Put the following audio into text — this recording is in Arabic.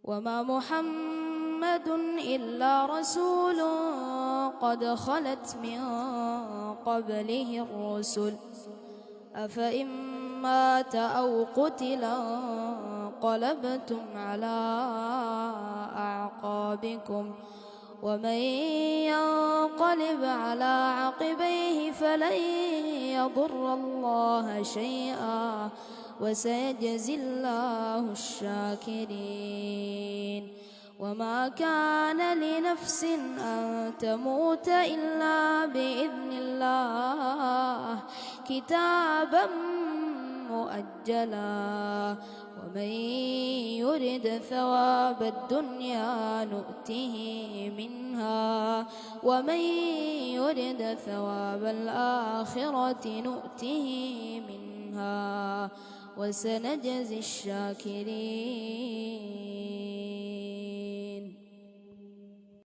وما محمد إلا رسول قد خلت من قبله الرسل أفإن مات أو قتلا انقلبتم على أعقابكم ومن ينقلب على عقبيه فلن يضر الله شيئا وسيجزي الله الشاكرين وما كان لنفس أن تموت إلا بإذن الله كتابا مؤجلا ومن يرد ثواب الدنيا نؤته منها ومن يرد ثواب الآخرة نؤته منها وسنجزي الشاكرين.